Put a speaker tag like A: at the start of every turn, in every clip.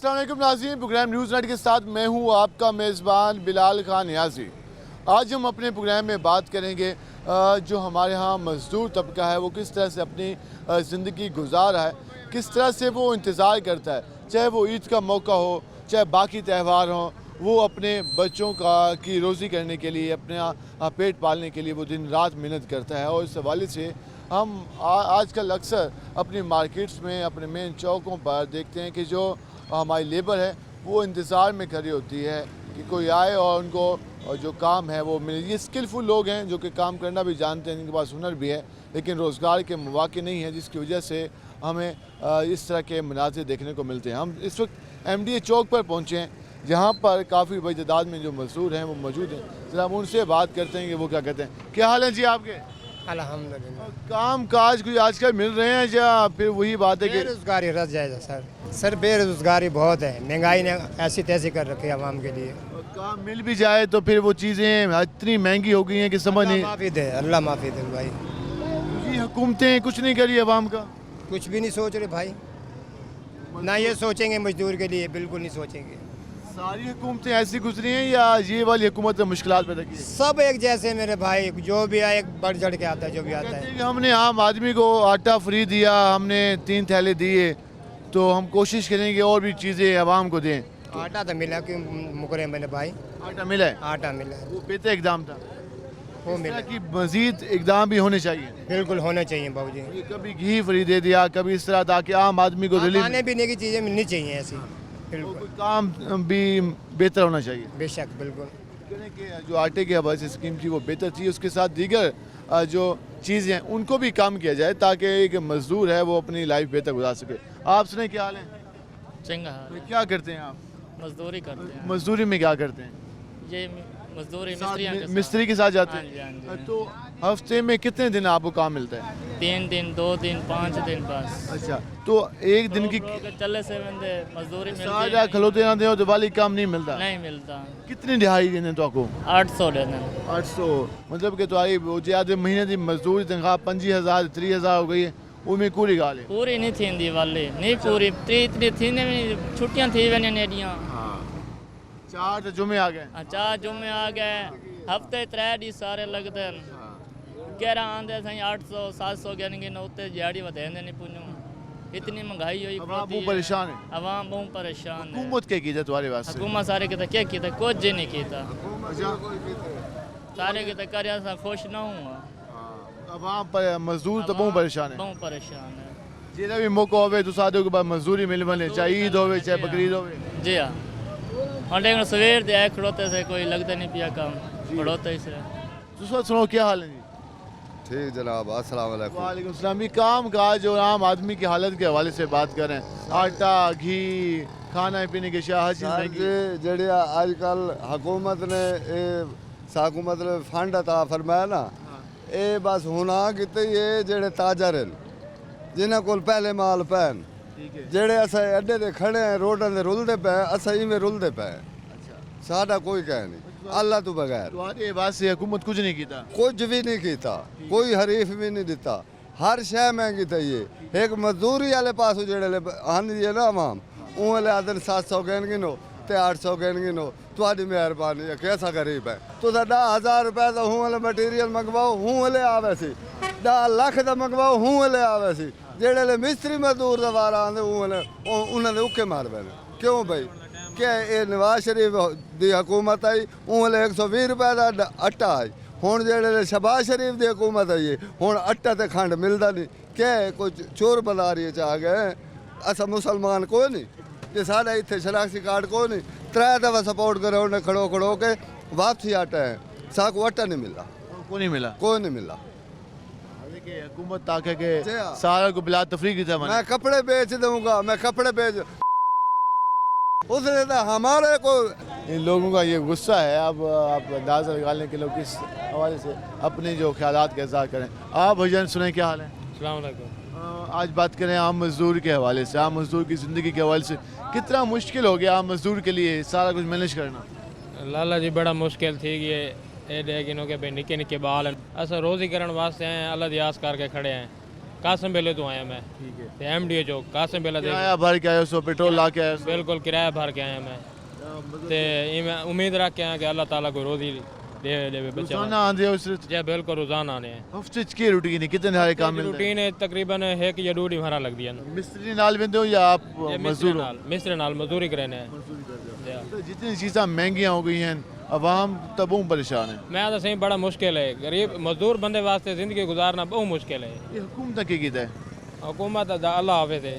A: अस्सलाम वालेकुम नाज़रीन, प्रोग्राम न्यूज़ नाइट के साथ मैं हूं आपका मेज़बान बिलाल खान नियाज़ी। आज हम अपने प्रोग्राम में बात करेंगे जो हमारे यहाँ मज़दूर तबका है वो किस तरह से अपनी ज़िंदगी गुजार रहा है, किस तरह से वो इंतज़ार करता है, चाहे वो ईद का मौका हो चाहे बाकी त्यौहार हों, वो अपने बच्चों की रोज़ी करने के लिए, अपने पेट पालने के लिए वो दिन रात मेहनत करता है। और इस हवाले से हम आजकल अक्सर अपनी मार्केट्स में, अपने मेन चौकों पर देखते हैं कि जो हमारी लेबर है वो इंतज़ार में खड़ी होती है कि कोई आए और उनको जो काम है वो मिले। ये स्किलफुल लोग हैं जो कि काम करना भी जानते हैं, जिनके पास हुनर भी है, लेकिन रोज़गार के मौके नहीं हैं, जिसकी वजह से हमें इस तरह के मनाज़िर देखने को मिलते हैं। हम इस वक्त MDA चौक पर पहुँचे हैं, जहाँ पर काफ़ी बड़ी तादाद में जो मज़दूर हैं वो मौजूद हैं। ज़रा हम उनसे बात करते हैं कि वो क्या कहते हैं। क्या हाल है जी आपके?
B: अल्हम्दुलिल्लाह।
A: काम काज कोई आजकल मिल रहे हैं या फिर वही बात है कि
B: बेरोजगारी रह जाएगा सर बेरोजगारी बहुत है, महंगाई ने ऐसी तैसी कर रखी है आवाम के लिए।
A: काम मिल भी जाए तो फिर वो चीज़ें इतनी महंगी हो गई हैं कि समझ नहीं।
B: माफ़ी दे, अल्लाह माफ़ी दे भाई।
A: ये हुकूमतें कुछ नहीं करी अवाम का।
B: कुछ भी नहीं सोच रहे भाई, ना ये सोचेंगे मजदूर के लिए, बिल्कुल नहीं सोचेंगे।
A: सारी हुकूमतें ऐसी गुजरी हैं या ये वाली हुकूमत ने मुश्किलात पैदा की?
B: सब एक जैसे मेरे भाई, जो भी आए बढ़ चढ़ के आता है, जो भी आता
A: कहते
B: है।
A: हैं कि हमने आम आदमी को आटा फ्री दिया, हमने 3 थैले दिए, तो हम कोशिश करेंगे और भी चीज़ें अवाम को दें।
B: आटा तो मिला क्यों मुकरे मेरे भाई,
A: आटा मिला है,
B: आटा मिला है,
A: वो बेहतर इकदाम था।
B: वो
A: इस
B: मिला
A: तरह की मजीद इकदाम भी होने चाहिए।
B: बिल्कुल होने चाहिए बाबूजी।
A: ये कभी घी फ्री दे दिया, कभी इस तरह ताकि आम आदमी को रिलीफ,
B: खाने पीने की चीज़ें मिलनी चाहिए ऐसी,
A: तो
B: बिल्कुल
A: कोई काम भी बेहतर होना चाहिए।
B: बेशक बिल्कुल।
A: कहने के जो आटे के हवाले से स्कीम थी वो बेहतर थी, उसके साथ दीगर जो चीज़ें हैं उनको भी काम किया जाए ताकि एक मजदूर है वो अपनी लाइफ बेहतर गुजार सके। आप सुने क्या हाल है?
C: चंगा हाल है।
A: क्या करते हैं आप?
C: मजदूरी करते हैं।
A: मजदूरी में क्या करते हैं?
C: ये मजदूरी
A: साथ मिस्त्री के साथ जाते
C: हाँ जी, हाँ जी,
A: हैं?
C: हाँ।
A: तो हफ्ते में कितने दिन आपको काम मिलता है?
C: 3 दिन 2 दिन 5 दिन बस।
A: अच्छा, तो एक दिन की
C: चले से बंदे मजदूरी
A: सारा
C: मिलती
A: खलोते रहते हो तो वाली काम नहीं मिलता?
C: नहीं मिलता।
A: कितनी दिहाड़ी देने तो आपको?
C: 800 देना।
A: 800 मतलब कि तुम्हारी वो ज्यादा महीने की मजदूरी तनख्वाह 25,000 30,000 हो गई है, उनमें पूरी गाल है।
C: पूरी नहीं थी वाली, नहीं पूरी इतनी थी नहीं, छुट्टियां थी वने नेडियां।
A: 4 जुमे आ गए।
C: 4 जुम्मे आ गए, हफ्ते 3 डी सारे लगते हैं। 11 आंदे सही 800 700 गिन उत्ते दिहाड़ी वधेंदे नहीं पुन्नू। इतनी महंगाई हुई
A: बहुत परेशान है।
C: अवाम बहुत परेशान है।
A: हुकूमत क्या की तुम्हारे वास्ते?
C: हुकूमत सारे किता क्या किता, कुछ जी नहीं किता। सारे किता कर खुश ना हुआ।
A: अवाम पर मजदूर तो बहुत परेशान है।
C: बहुत परेशान है।
A: जिन्हें भी मौका होवे तो सादों के बाद मजदूरी मिल बने, चाहे ईद होवे चाहे बकरीद होवे।
C: जी हाँ, और लेकिन सवेर दे आए खड़ोते से कोई लगता नहीं पिया काम, खड़ोते ही से।
A: तो सुनो क्या हाल है जी?
D: ठीक जनाब, अस्सलाम वालेकुम।
A: वालेकुम सलाम। ये काम काज और आम आदमी की हालत के हवाले से बात करें, आटा घी खाना पीने की हर चीज़ महंगी।
D: जड़ी आजकल हुकूमत ने साकू मतलब फंड अता फरमाया ना, ये बस होना किते ये जेड़े ताजर हैं जिन्हें कोल पहले माल पैन, जेड़े अस अड्डे ते खड़े हैं रोडां ते रुलदे पे, अस इवें रुलदे पे। साडा कोई कह नहीं अल्लाह तो बगैर।
A: तुम्हारे बात से हुकूमत कुछ नहीं कीता?
D: कुछ भी नहीं कीता, कोई हरीफ भी नहीं दिता, हर शय महंगी थी। ये एक मजदूरी वाले पासों जेड़े आंदी ना अवाम, उन्हें आदन 700 गैन गिनो ते 800 गैन गिनो। तुम्हारी मेहरबानी है, कैसा गरीब है तो 10,000 रुपए तो हूँ मटीरियल मंगवाओ हूँ ले आवे सी, 10 लाख का मंगवाओ हूँ ले आवे सी। जेड़े मिस्त्री मजदूर का वारा आते उन्होंने उके मार पैने। क्यों भाई? क्या ये नवाज शरीफ की हुकूमत आई उन्हें 120 रुपए का आटा आई, हूँ जेड़े शहबाज शरीफ की हुकूमत आई हूँ आटा तो खंड मिलता नहीं। क्या कोई चोर बदारी आ गए? असा मुसलमान कोई नहीं, ये साढ़े इतने शनाख्ती कार्ड कोई नहीं। 3 दफा सपोर्ट करे उन्हें खड़ो खड़ो के वापसी आटा है, साकू आटा नहीं मिला,
A: को नहीं मिला,
D: कोई नहीं मिला।
A: हुकूमत ताकि के सारा को बिला तफरीक की जमाना।
D: मैं कपड़े बेच दूंगा, मैं कपड़े बेच उसने तो हमारे को।
A: इन लोगों का ये गुस्सा है। अब आप अंदाज़ा लगा के लोग किस हवाले से अपने जो ख्यालात का इज़हार करें। आप भजन सुने क्या हाल है?
C: अस्सलाम वालेकुम।
A: आज बात करें आम मजदूर के हवाले से, आम मजदूर की ज़िंदगी के हवाले से कितना मुश्किल हो गया आम मजदूर के लिए सारा कुछ मैनेज करना?
E: लाला जी बड़ा मुश्किल थी कि ये निक्के निक्के बाल हैं, अस रोज़ी करने वास्ते हैं, अल्लाह दी आस करके खड़े हैं। कासम बेले तो आया मैं
A: ठीक है।
E: ते MDA चौक कासम बेला दे
A: किराया भर के आए सो पेट्रोल ला के आए सो
E: बिल्कुल किराया भर के आया मैं ते मैं उम्मीद रख के आया कि अल्लाह ताला को रोजी दे देवे बच्चा
A: रोजाना आंदे हो सिर्फ
E: जे बिल्कुल रोजाना आने हैं
A: हफ्ते च की रूटीन है कितने सारे काम मिलते हैं
E: रूटीन है तकरीबन एक या दूरी भरा लग दिया ना
A: मिस्त्री नाल बिंदे हो या आप मजदूर हो
E: मिस्त्री नाल मजदूरी करने हैं
A: तो जितनी चीज़ें महंगियाँ हो गई हैं अवाम तबों परेशान है
E: मैं तो सही बड़ा मुश्किल है गरीब मजदूर बंदे वास्ते ज़िंदगी गुजारना बहुत मुश्किल है
A: ये हुकूमत की कीता है
E: हुकूमत दा अल्लाह हाफे थे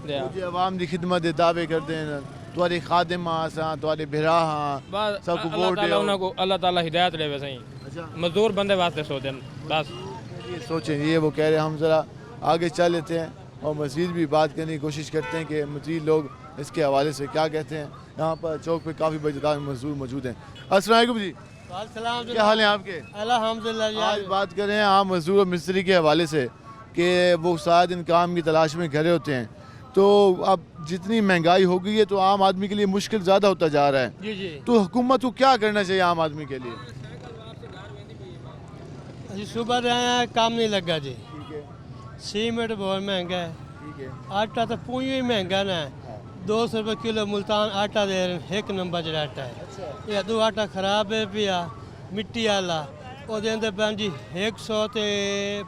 A: जी अवाम की खिदमत दे दावे करते हैं तुम्हारे खादिम आसा तुम्हारे भिरा हाँ
E: बस
A: सबको
E: अल्लाह
A: वोट
E: ताला
A: दो
E: उनको अल्लाह ताला हिदायत देवे सही
A: अच्छा
E: मजदूर बंदे वास्ते सोचें बस
A: ये सोचें ये वो कह रहे हैं हम ज़रा आगे चल लेते हैं और मज़ीद भी बात करने की कोशिश करते हैं कि मज़ीद लोग इसके हवाले से क्या कहते हैं यहाँ पर चौक पे काफ़ी बजदार मजदूर मौजूद हैं अस्सलाम वालेकुम जी क्या हाल है आपके
B: अल्हम्दुलिल्लाह
A: आज बात करें आम मजदूर और मिस्त्री के हवाले से कि वो सारा दिन काम की तलाश में खड़े होते हैं तो अब जितनी महंगाई हो गई है तो आम आदमी के लिए मुश्किल ज़्यादा होता जा रहा है
B: जी जी
A: तो हुकूमत को क्या करना चाहिए आम आदमी के लिए
B: अभी सुबह रहे हैं काम नहीं लगा जी सीमेंट बहुत महंगा है
A: ठीक है
B: आटा तो पूरी ही महंगा ना 200 रुपये किलो मुल्तान आटा दे रहे हैं एक नंबर जो आटा है ये दो आटा खराब है पिया मिट्टी वाला ਉਹਦੇ ਅੰਦਰ ਭੈਣ ਜੀ 100 ਤੇ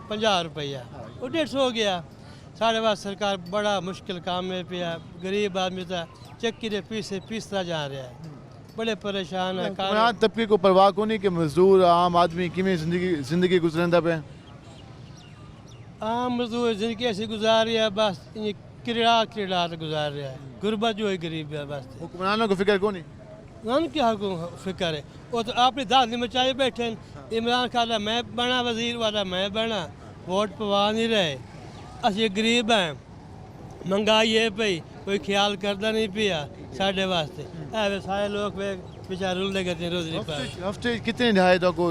B: 50 ਰੁਪਈਆ ਉਹ 150 ਹੋ ਗਿਆ ਸਾਡੇ ਵਾਸਤੇ ਸਰਕਾਰ ਬੜਾ ਮੁਸ਼ਕਿਲ ਕੰਮ ਹੈ ਪਿਆ ਗਰੀਬ ਆਦਮੀ ਤਾਂ ਚੱਕੀ ਦੇ ਪੀਸੇ ਪੀਸਦਾ ਜਾ ਰਿਹਾ ਹੈ बड़े परेशान है
A: हुक्मरान तबके को परवाह को नहीं कि मजदूर आम आदमी किमें जिंदगी गुजरंदा पे
B: आम मजदूर जिंदगी ऐसी गुजार रही है बस ये किरड़ा गुजार रहा है गुरबत जो है गरीब है बस
A: हुक्मरानों को फिक्र को नहीं
B: उन क्या फिक्र है वो तो अपनी दादी में चाहे बैठे इमरान खान मैं बना वजीर वाला मैं बना वोट पवा नहीं रहे असि गरीब हैं महंगाई है पई कोई ख्याल करता नहीं पिया साढ़े वास्ते ऐसे सारे लोग बेचारे रुलते गए रोज नहीं पाए
A: हफ्ते कितने दिहाड़ी तो को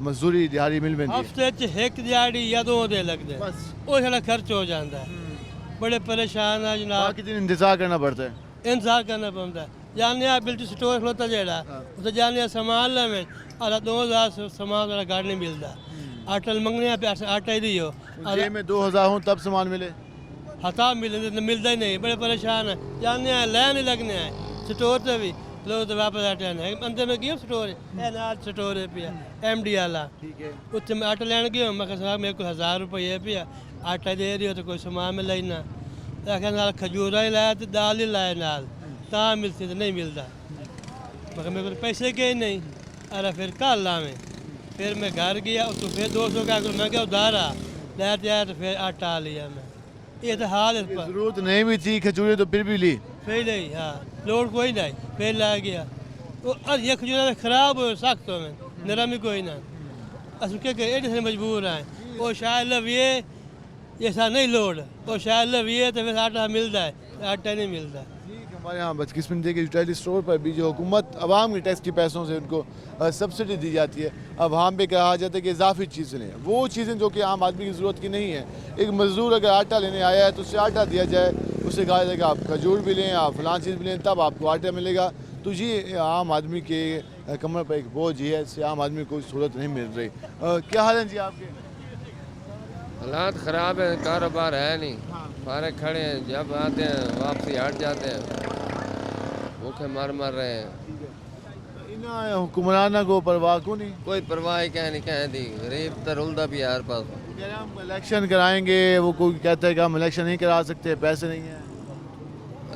A: मजदूरी दिहाड़ी मिल में
B: हफ्ते च एक दिहाड़ी या दो दे लगते
A: बस
B: वो सारा खर्च हो जाता है बड़े परेशान है जनाब
A: बाकी दिन इंतजार करना पड़ता है
B: इंतजार करना पड़ता है जाने बिल्टी स्टोर खलोता जेड़ा उसे जाने सामान लवे और 2000 सामान वाला गाड़ी नहीं मिलता आटा मंगने पे आटा ही दियो
A: जेब में 2000 हो तब सामान मिले
B: हथा मिलता ही नहीं बड़े परेशान है जाने लाइन नहीं लगने आए स्टोर से भी लोग तो वापस आटे आने अंदर में गया स्टोर है नाल स्टोर है पिया MD वाला
A: ठीक है
B: उत्थे मैं आटा लेने गया मैं कहा मेरे को 1000 रुपये पिया आटा दे रही हो तो कोई सामान मिला ही ना आखिर नाल खजूरा ही लाया तो दाल ही लाया नाल ता मिलती तो नहीं मिलता मगर मेरे को पैसे के ही नहीं अरे फिर कल लावे फिर मैं घर गया तो फिर 200 का मैं क्या उधार लेते आया तो फिर आटा लिया मैं ये तो हाल है
A: जरूरत नहीं भी थी खजूरी तो फिर भी ली
B: फिर नहीं हाँ लोड कोई नहीं फिर ला गया वो ये खजूरा खराब हो सख्त हो में नरम ही कोई ना असं क्या करे से मजबूर हैं वो शायद लविए ऐसा नहीं लोड वो शायद लविए तो फिर आटा मिलता है आटा नहीं मिलता
A: हमारे यहाँ बदकिस्मती के यूटिलिटी स्टोर पर भी जो हुकूमत आवाम के टैक्स के पैसों से उनको सब्सिडी दी जाती है अब हम पे कहा जाता है कि इजाफी चीज़ें लें वो चीज़ें जो कि आम आदमी की ज़रूरत की नहीं है एक मज़दूर अगर आटा लेने आया है तो उसे आटा दिया जाए उसे कहा जाएगा आप खजूर भी लें आप फलां चीज़ भी लें तब आपको आटा मिलेगा तो ये आम आदमी के कमर पर एक बोझ है इससे आम आदमी को कोई सहूलत नहीं मिल रही क्या हाल है जी आपके
F: हालात ख़राब है कारोबार है नहीं सारे खड़े हैं जब आते हैं वापसी हट जाते हैं भूखे मर रहे हैं
A: इन हुक्मराना को परवाह को नहीं
F: कोई परवाह क्या नहीं कह दी गरीब तो रुलदा भी यार पास
A: कह रहे हम इलेक्शन कराएंगे वो कोई कहता है कि हम इलेक्शन नहीं करा सकते पैसे नहीं हैं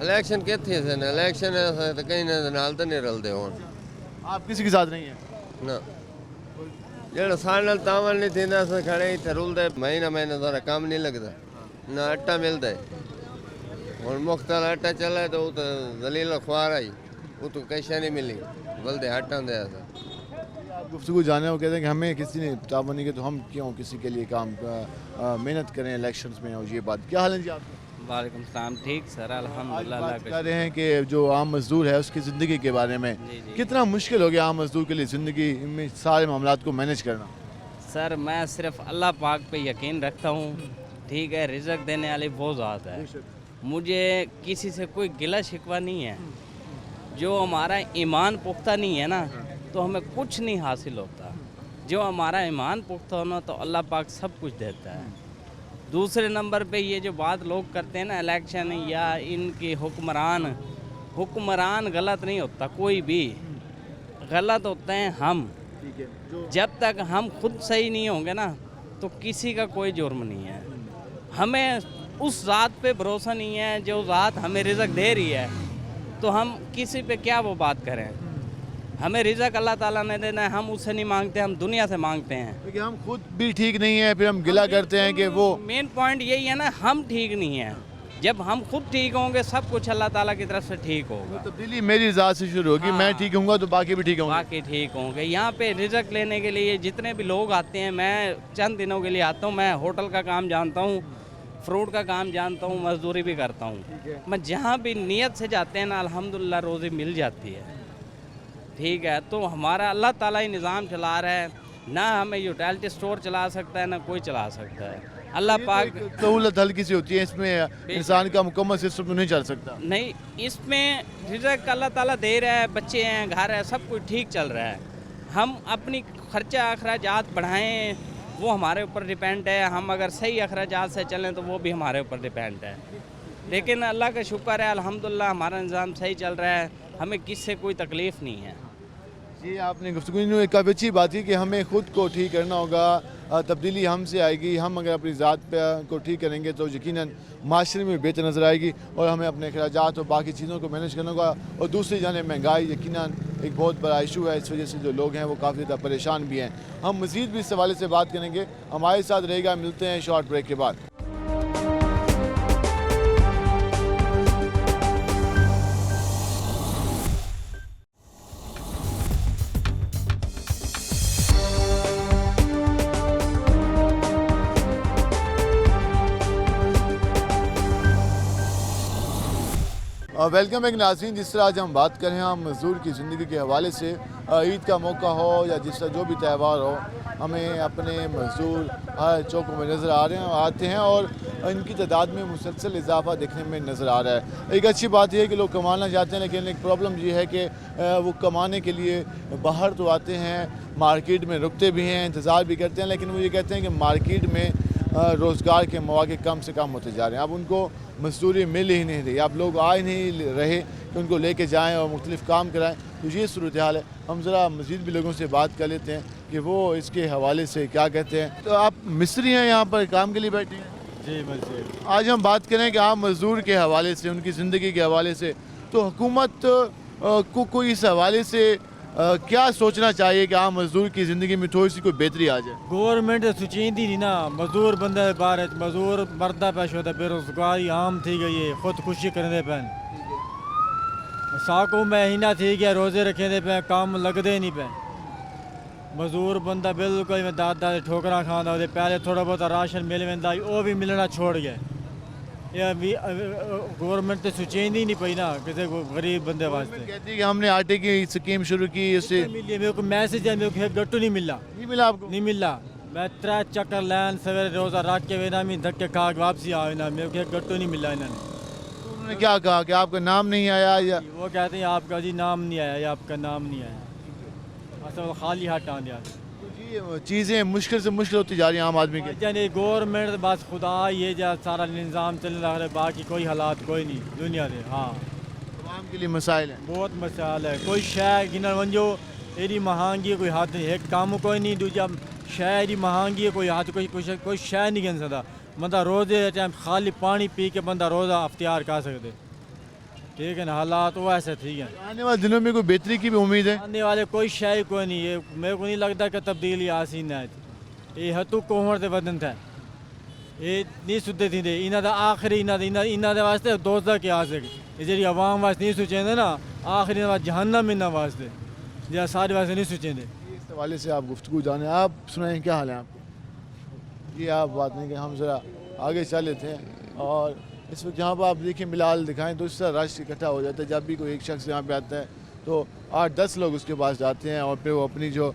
F: इलेक्शन कितने से ना इलेक्शन तो कहीं नाल तो नहीं रलते हो
A: आप किसी के साथ नहीं हैं
F: ना जो सारे नाल तावन नहीं थी अस खड़े इतने रुलते महीना थोड़ा काम नहीं लगता ना आटा मिलता है और मुख्तल आटा चला है तो वो तो दलील ख्वार आई वो तो कैसा नहीं मिली बल्दे आटा दे
A: आप गुफ्तगू जाने वो कहते हैं कि हमें किसी ने तावन नहीं किया तो हम क्यों किसी के लिए काम मेहनत करें इलेक्शंस में और ये बात क्या हाल है जी आप
G: वालेकुम सलाम ठीक सर
A: आज
G: अल्हम्दुलिल्लाह
A: बात कर रहे हैं कि जो आम मजदूर है उसकी ज़िंदगी के बारे में कितना मुश्किल हो गया आम मजदूर के लिए ज़िंदगी में सारे मामलात को मैनेज करना
G: सर मैं सिर्फ अल्लाह पाक पे यकीन रखता हूँ ठीक है रिज़्क देने वाली वो ज़ात है मुझे किसी से कोई गिला शिकवा नहीं है जो हमारा ईमान पुख्ता नहीं है ना तो हमें कुछ नहीं हासिल होता जो हमारा ईमान पुख्ता होना तो अल्लाह पाक सब कुछ देता है दूसरे नंबर पे ये जो बात लोग करते हैं ना इलेक्शन या इनके हुक्मरान गलत नहीं होता, कोई भी गलत होते हैं हम। जब तक हम खुद सही नहीं होंगे ना तो किसी का कोई जुर्म नहीं है। हमें उस ज़ात पे भरोसा नहीं है जो ज़ात हमें रिज़्क दे रही है, तो हम किसी पे क्या वो बात करें। हमें रिज़्क अल्लाह ताला ने देना है, हम उससे नहीं मांगते, हम दुनिया से मांगते हैं।
A: क्योंकि हम खुद भी ठीक नहीं है, फिर हम गिला करते हैं कि वो
G: मेन पॉइंट यही है ना, हम ठीक नहीं हैं। जब हम खुद ठीक होंगे सब कुछ अल्लाह ताला की तरफ से ठीक होगा।
A: तब्दीली मेरी ज़ात से शुरू होगी। मैं ठीक होऊंगा तो बाकी भी ठीक होंगे।
G: बाकी ठीक होंगे। यहाँ पे रिज़्क लेने के लिए जितने भी लोग आते हैं, मैं चंद दिनों के लिए आता हूँ। मैं होटल का काम जानता हूँ, फ्रूट का काम जानता हूँ, मजदूरी भी करता हूँ। मैं जहाँ भी नियत से जाते हैं ना अल्हम्दुलिल्लाह रोज़ी मिल जाती है। ठीक है, तो हमारा अल्लाह ताला ही निज़ाम चला रहा है। ना हमें यूटिलिटी स्टोर चला सकता है, ना कोई चला सकता है। अल्लाह पाक
A: सहूलत हल्की सी होती है, इसमें इंसान का मुकम्मल सिस्टम तो नहीं चल सकता।
G: नहीं, इसमें रिज़्क अल्लाह ताला दे रहा है, बच्चे हैं, घर है, सब कुछ ठीक चल रहा है। हम अपनी खर्चा अखराजात बढ़ाएं वो हमारे ऊपर डिपेंड है। हम अगर सही अखराजात से चलें तो वो भी हमारे ऊपर डिपेंड है। लेकिन अल्लाह का शुक्र है, अल्हम्दुलिल्लाह हमारा निज़ाम सही चल रहा है, हमें किससे कोई तकलीफ़ नहीं है।
A: जी, आपने गुफ्तगू में एक काफ़ी अच्छी बात की कि हमें ख़ुद को ठीक करना होगा। तब्दीली हमसे आएगी। हम अगर अपनी ज़ात को ठीक करेंगे तो यकीनन माशरे में बेहतर नज़र आएगी और हमें अपने अखराजात और बाकी चीज़ों को मैनेज करना होगा। और दूसरी जानिब महंगाई यकीनन एक बहुत बड़ा इशू है। इस वजह से जो लोग हैं वो काफ़ी ज़्यादा परेशान भी हैं। हम मज़ीद भी इस हवाले से बात करेंगे। हमारे साथ रहेगा, मिलते हैं शॉर्ट ब्रेक के बाद। वेलकम बैक नाज़रीन। जिस तरह आज हम बात कर रहे हैं हम मज़दूर की ज़िंदगी के हवाले से, ईद का मौका हो या जिस तरह जो भी त्यौहार हो, हमें अपने मज़दूर हर चौकों में नज़र आ रहे हैं, आते हैं और इनकी तादाद में मुसलसल इजाफा देखने में नज़र आ रहा है। एक अच्छी बात यह है कि लोग कमाना चाहते हैं, लेकिन एक प्रॉब्लम ये है कि वो कमाने के लिए बाहर तो आते हैं, मार्केट में रुकते भी हैं, इंतज़ार भी करते हैं, लेकिन वो ये कहते हैं कि मार्केट में रोज़गार के मौके कम से कम होते जा रहे हैं। अब उनको मजदूरी मिल ही नहीं रही। अब लोग आ ही नहीं रहे कि उनको लेके जाएं और मुख्तलिफ काम कराएं। तो ये सूरत हाल है। हम ज़रा मज़ीद भी लोगों से बात कर लेते हैं कि वो इसके हवाले से क्या कहते हैं। तो आप मिस्त्री हैं, यहाँ पर काम के लिए बैठे हैं?
H: जी मस्जिद।
A: आज हम बात करें कि आम मज़दूर के हवाले से, उनकी ज़िंदगी के हवाले से, तो हुकूमत को कोई इस हवाले से क्या सोचना चाहिए कि आम मजदूर की ज़िंदगी में थोड़ी सी कोई बेहतरी आ जाए?
H: गवर्नमेंट सोचींदी नहीं ना, मजदूर बंदे बारे मजदूर मरदा पेश होता, बेरोजगारी आम थी गई है, खुदकुशी करने पैन साकू महीना थी गया, रोज़े रखे दे पे, काम लगते नहीं पे। मजदूर बंदा बिल्कुल में दादा ठोकरा खाना, पहले थोड़ा बहुत राशन मिल वेंदा, वो भी मिलना छोड़ गया। गवर्नमेंट तो सोचेंदी नहीं पई ना किसी गरीब बंदे वास्ते।
A: कहती है कि हमने आटे की स्कीम शुरू की, उससे
H: मेरे को मैसेज है, मेरे को एक गट्टू नहीं मिला।
A: नहीं मिला आपको?
H: नहीं मिला। मैं 3 चक्कर लैन सवेरे रोज़ा रख के वेना में धक्के खा के वापसी आए ना, मेरे को एक गट्टू नहीं मिला इन्होंने।
A: तो उन्होंने क्या कहा कि आपका नाम नहीं आया या?
H: वो कहते हैं आपका जी नाम नहीं आया या आपका नाम नहीं आया, असल खाली हाथ आ दिया।
A: चीज़ें मुश्किल से मुश्किल होती जा रही हैं आम आदमी के।
H: यानी गवर्नमेंट बस खुदा ये जा सारा निज़ाम चल रहा है, बाकी कोई हालात कोई नहीं दुनिया में। हाँ,
A: आवाम के लिए मसाइल हैं,
H: बहुत मसाइल है। कोई शय गिन वंजो एडी महंगी कोई हाथ नहीं, एक काम कोई नहीं, दूजा शय एडी महंगी कोई हाथ कोई शय नहीं गिन सकता। बंदा रोज़े टाइम खाली पानी पी के बंदा रोज़ा अख्तियार कर सकते। ठीक है ना, हालात वो ऐसे ठीक है।
A: आने वाले दिनों में कोई बेहतरी की भी उम्मीद है?
H: आने वाले कोई शय कोई नहीं, ये मेरे को नहीं लगता कि तब्दीली आसी ना ये हतु कोमर से बदन था, ये नहीं सुधे थी इन्हों का आखिरी इन्हों वास्ते दोस्त के आ सके जी आवाम वास्ते नहीं सोचेंगे ना, आखिरी जहन्नम इन्होंने वास्ते जो सारे वास्ते नहीं सोचेंगे।
A: इस हवाले से आप गुफ्तगू जाने, आप सुनाएं क्या हाल है आपको? ये आप बात नहीं कि हम ज़रा आगे चल लेते हैं। और इस वक्त यहाँ पर आप देखिए बिलाल दिखाएं तो इस तरह रश इकट्ठा हो जाता है। जब भी कोई एक शख्स यहाँ पे आता है तो 8-10 लोग उसके पास जाते हैं और फिर वो अपनी जो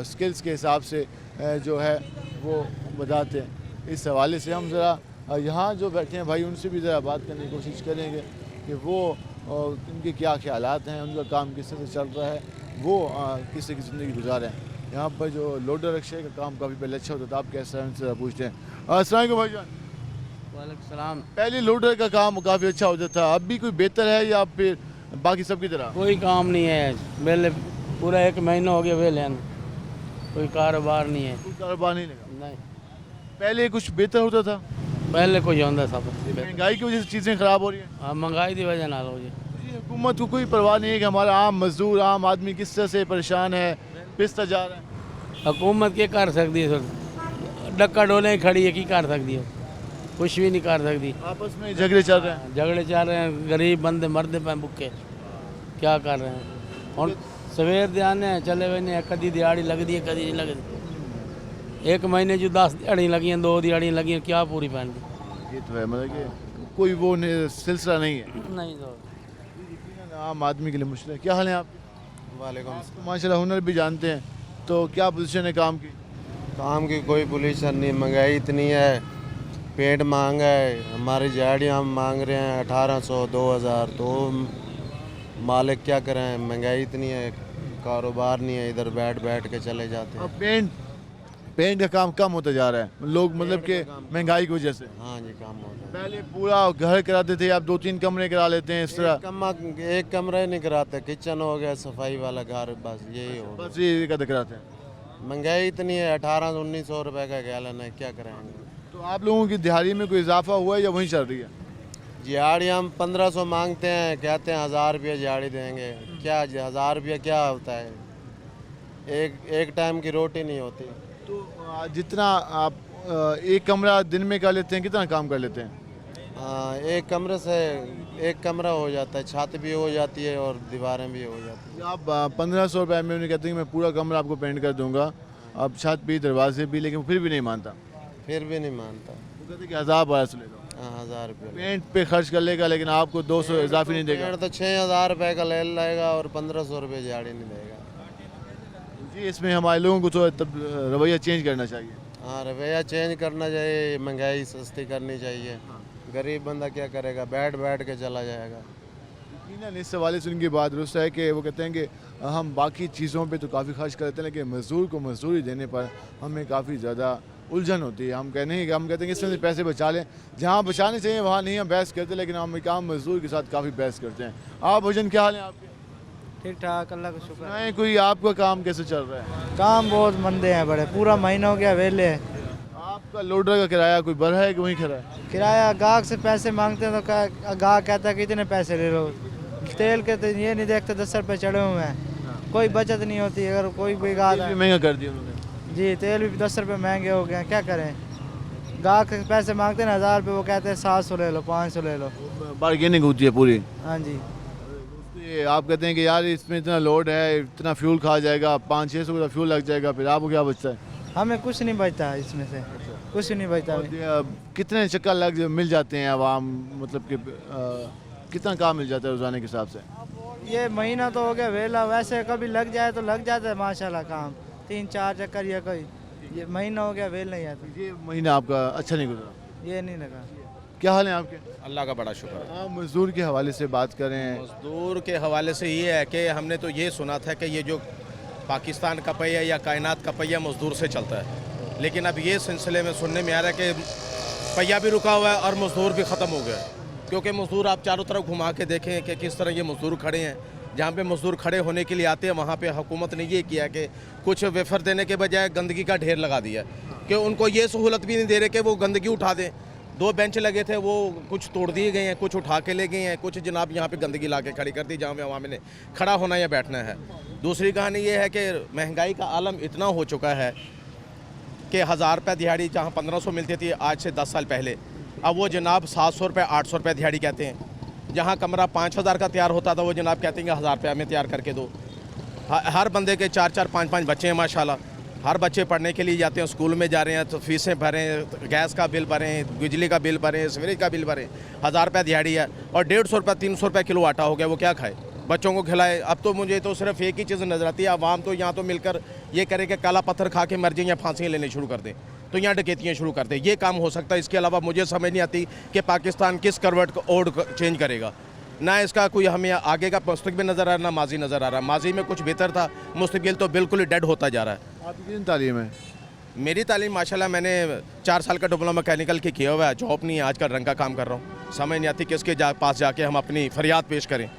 A: स्किल्स के हिसाब से जो है वो बताते हैं। इस हवाले से हम ज़रा यहाँ जो बैठे हैं भाई उनसे भी ज़रा बात करने की कोशिश करेंगे कि वो उनके क्या ख्यालात हैं, उनका काम किस तरह से चल रहा है, वो किस तरह की ज़िंदगी गुजार रहे हैं। यहाँ पर जो लोडर रिक्शे का काम काफ़ी पहले अच्छा होता था, आप कैसा है उनसे पूछते हैं। अस्सलाम वालेकुम भाईजान।
G: वालेकुम सलाम।
A: पहले लोडर का काम काफ़ी अच्छा होता था, अब भी कोई बेहतर है या फिर बाकी सब की तरह?
G: कोई काम नहीं है, वेले पूरा 1 महीना हो गया वेले, कोई कारोबार नहीं है।
A: कोई कारोबार नहीं लगा।
G: नहीं,
A: पहले कुछ बेहतर होता था,
G: पहले कोई होंदा सब।
A: महंगाई की वजह से चीज़ें ख़राब हो रही हैं।
G: हाँ, महंगाई की वजह नाल हो जी।
A: जी, हुकूमत को कोई परवाह नहीं है कि हमारा आम मजदूर आम आदमी किस तरह से परेशान है, पिसता जा रहा है।
G: हुकूमत क्या कर सकती है? डक्का डोले खड़ी है, की कर सकती है? कुछ भी नहीं कर सकती।
A: आपस में झगड़े चल रहे हैं।
G: झगड़े चल रहे हैं, गरीब बंदे मरते पे भुक्के, क्या कर रहे हैं? और सवेर दे आने चले हुए ने, कदी दिहाड़ी लगती है कदी नहीं लगती। 1 महीने जो 10 दिहाड़ी लगी हैं, 2 दिहाड़ी लगी हैं, क्या पूरी पैन
A: ये तो है, मतलब कि कोई वो सिलसिला नहीं है।
G: नहीं तो
A: आम आदमी के लिए मुश्किल है। क्या हाल है आप?
D: वालेकुम।
A: तो माशाल्लाह हुनर भी जानते हैं, तो क्या पोजीशन है काम की?
D: काम की कोई पोजीशन नहीं, महंगाई इतनी है, पेट महंगा है, हमारी दिहाड़ी हम मांग रहे हैं 1800 2000, तो मालिक क्या करें, महंगाई इतनी है, कारोबार नहीं है, इधर बैठ बैठ के चले जाते हैं।
A: अब पेंट का काम कम होता जा रहा है, लोग मतलब कि महंगाई की वजह से।
D: हाँ जी, काम होता है।
A: पहले पूरा घर कराते थे, अब 2-3 कमरे करा लेते हैं इस तरह।
D: एक कमरा नहीं कराते, किचन हो गया, सफाई वाला घर, बस यही हो गया।
A: बस ये कद कराते हैं।
D: महंगाई इतनी है, 1800-1900 रुपए का गैलन है, क्या करेंगे?
A: तो आप लोगों की दिहाड़ी में कोई इजाफा हुआ है या वहीं चल रही है?
D: दिहाड़ी हम 1500 मांगते हैं, कहते हैं 1000 रुपये दिहाड़ी देंगे। क्या 1000 रुपये क्या होता है? एक टाइम की रोटी नहीं होती।
A: तो जितना आप एक कमरा दिन में कर लेते हैं, कितना काम कर लेते हैं?
D: एक कमरे से एक कमरा हो जाता है, छत भी हो जाती है और दीवारें भी हो जाती है।
A: आप 1500 रुपये में उन्हें कहते हैं कि मैं पूरा कमरा आपको पेंट कर दूंगा, अब छत भी दरवाजे भी, लेकिन फिर भी नहीं मानता।
D: फिर भी नहीं मानता।
A: वो कहते हैं कि 1000-1200 ले लो।
D: 1000 रुपये
A: पेंट पे खर्च कर लेगा, लेकिन आपको 200 इजाफी नहीं देगा।
D: तो 6000 रुपये का ले लेगा और 1500 रुपये दिहाड़ी नहीं देगा।
A: जी, इसमें हमारे लोगों को तो तब रवैया चेंज करना चाहिए।
D: हाँ, रवैया चेंज करना चाहिए, महंगाई सस्ती करनी चाहिए। गरीब बंदा क्या करेगा, बैठ बैठ के चला जाएगा।
A: यकीनन इस हवाले से उनकी बात दुरुस्त है कि वो कहते हैं कि हम बाकी चीज़ों पे तो काफ़ी खर्च करते हैं, लेकिन मज़दूर को मजदूरी देने पर हमें काफ़ी ज़्यादा उलझन होती है। हम कहते हैं कि इसमें से पैसे बचा लें, जहाँ बचाने चाहिए वहाँ नहीं हम बहस करते, लेकिन हम काम मजदूर के साथ काफ़ी बहस करते हैं। आप भजन क्या हाल है आपके?
I: ठीक ठाक, अल्लाह का शुक्र।
A: नहीं, कोई आपका काम कैसे चल रहा है?
I: काम बहुत मंदे हैं बड़े, पूरा महीना हो गया वेले।
A: आपका लोडर का किराया कोई बढ़ा है कि वहीं खड़ा है?
I: किराया गाहक से पैसे मांगते हैं तो गाहक कहता है कि इतने पैसे ले लो। तेल के तो ये नहीं देखते 10 रुपये चढ़े हुए हैं, कोई बचत नहीं होती। अगर कोई भी गाहक
A: तेल भी महंगा कर दिया उन्होंने।
I: जी, तेल भी 10 रुपये महंगे हो गए हैं, क्या करें? गाहक से पैसे मांगते हैं 1000 रुपये, वो कहते हैं 700 ले लो, 500 ले लो।
A: बार्गेनिंग होती है पूरी।
I: हाँ जी।
A: ये आप कहते हैं कि यार इसमें इतना लोड है, इतना फ्यूल खा जाएगा, 500-600 का फ्यूल लग जाएगा, फिर आपको क्या बचता है?
I: हमें कुछ नहीं बचता इसमें से, कुछ नहीं बचता।
A: कितने चक्कर मिल जाते हैं आवाम, मतलब कि कितना काम मिल जाता है रोजाना के हिसाब से?
I: ये महीना तो हो गया वेला, वैसे कभी लग जाए तो लग जाता है माशाल्लाह काम, 3-4 चक्कर या कोई। ये महीना हो गया वेल नहीं आता।
A: ये महीना आपका अच्छा नहीं गुजरा?
I: ये नहीं लगा।
A: क्या हाल है आपके?
J: अल्लाह का बड़ा शुक्र है।
A: हाँ, मजदूर के हवाले से बात करें।
J: मजदूर के हवाले से ये है कि हमने तो ये सुना था कि ये जो पाकिस्तान का पहिया या कायनात का पहिया मजदूर से चलता है, लेकिन अब ये सिलसिले में सुनने में आ रहा है कि पहिया भी रुका हुआ है और मजदूर भी ख़त्म हो गया है। क्योंकि मजदूर आप चारों तरफ घुमा के देखें कि किस तरह ये मजदूर खड़े हैं। जहाँ पे मजदूर खड़े होने के लिए आते हैं वहाँ पे हुकूमत ने ये किया कि कुछ वेफर देने के बजाय गंदगी का ढेर लगा दिया कि उनको ये सहूलत भी नहीं दे रहे कि वो गंदगी उठा दें। 2 बेंच लगे थे, वो कुछ तोड़ दिए गए हैं, कुछ उठा के ले गए हैं, कुछ जनाब यहाँ पे गंदगी ला के खड़ी कर दी जहाँ पे वहाँ मैंने खड़ा होना या बैठना है। दूसरी कहानी ये है कि महंगाई का आलम इतना हो चुका है कि 1000 रुपये दिहाड़ी जहाँ 1500 मिलती थी आज से 10 साल पहले, अब वो जनाब 700 रुपये 800 रुपये दिहाड़ी कहते हैं। जहाँ कमरा 5000 का तैयार होता था वो जनाब कहते हैं कि 1000 रुपये में तैयार करके दो। हर बंदे के 4-4 5-5 बच्चे हैं माशाल्लाह, हर बच्चे पढ़ने के लिए जाते हैं, स्कूल में जा रहे हैं, तो फीसें भरें, गैस का बिल भरें, बिजली का बिल भरें, सीवरेज का बिल भरें। 1000 रुपये दिहाड़ी है और 150 रुपये 300 रुपये किलो आटा हो गया, वो क्या खाए, बच्चों को खिलाए। अब तो मुझे तो सिर्फ एक ही चीज़ नज़र आती है, आवाम तो यहाँ तो मिलकर ये करे कि काला पत्थर खा के मर जाएं या फांसियाँ लेने शुरू कर दें, तो यहाँ डकैतियाँ शुरू कर दें। ये काम हो सकता है। इसके अलावा मुझे समझ नहीं आती कि पाकिस्तान किस करवट को ओढ़ चेंज करेगा। ना इसका कोई हमें आगे का मुस्तकबिल नज़र आ रहा, ना माजी नज़र आ रहा। माजी में कुछ बेहतर था, मुस्तकबिल तो बिल्कुल ही डेड होता जा रहा है।
A: आपकी कितनी तालीम है?
J: मेरी तालीम माशाल्लाह मैंने 4 साल का डिप्लोमा मैकेनिकल की किया हुआ है, जॉब नहीं है, आजकल रंग का काम कर रहा हूँ। समझ नहीं आती किसके पास जाके हम अपनी फरियाद पेश करें।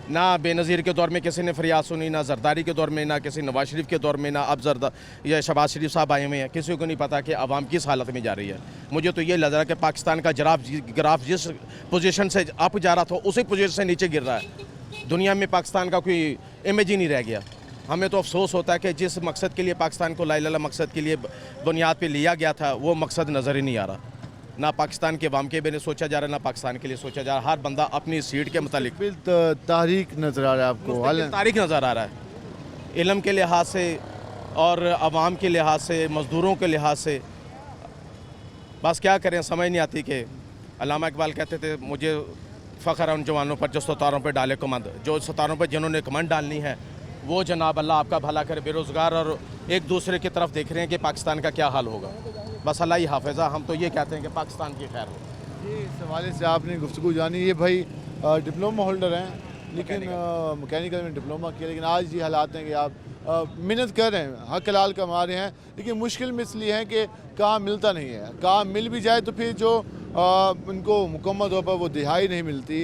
J: ना बेनज़ीर के दौर में किसी ने फरियाद सुनी, ना जरदारी के दौर में, ना किसी नवाज शरीफ के दौर में, ना अब या शहबाज शरीफ साहब आए हुए हैं। किसी को नहीं पता कि आवाम किस हालत में जा रही है। मुझे तो ये लग रहा है कि पाकिस्तान का ग्राफ जिस पोजीशन से अप जा रहा था उसी पोजीशन से नीचे गिर रहा है। दुनिया में पाकिस्तान का कोई इमेज ही नहीं रह गया। हमें तो अफसोस होता है कि जिस मकसद के लिए पाकिस्तान को ला इलाहा मकसद के लिए बुनियाद पे लिया गया था वो मकसद नज़र ही नहीं आ रहा। ना पाकिस्तान के अवाम के बारे में सोचा जा रहा है, ना पाकिस्तान के लिए सोचा जा रहा है। हर बंदा अपनी सीट के मुतालिक
A: तारीख नज़र आ रहा है आपको,
J: तारीख नज़र आ रहा है, इल्म के लिहाज से और अवाम के लिहाज से, मज़दूरों के लिहाज से। बस क्या करें, समझ नहीं आती कि अल्लामा इकबाल कहते थे मुझे फ़ख्र है उन जवानों पर जो सितारों पर डाले कमंद। जो सितारों पर जिन्होंने कमंद डालनी है वो जनाब अल्लाह आपका भला करे। बेरोज़गार और एक दूसरे की तरफ देख रहे हैं कि पाकिस्तान का क्या हाल होगा। बस अल्लाह ही हाफ़िज़ा। हम तो ये कहते हैं कि पाकिस्तान की खैर हो।
A: ये इस हवाले से आपने गुफ्तगू जानी। ये भाई डिप्लोमा होल्डर हैं, लेकिन मैकेनिकल में डिप्लोमा किया, लेकिन आज ये हालात हैं कि आप मेहनत कर रहे हैं, हक हलाल कमा रहे हैं, लेकिन मुश्किल में इसलिए है कि काम मिलता नहीं है। काम मिल भी जाए तो फिर जो उनको मुकम्मल तौर पर वो दिहाड़ी नहीं मिलती,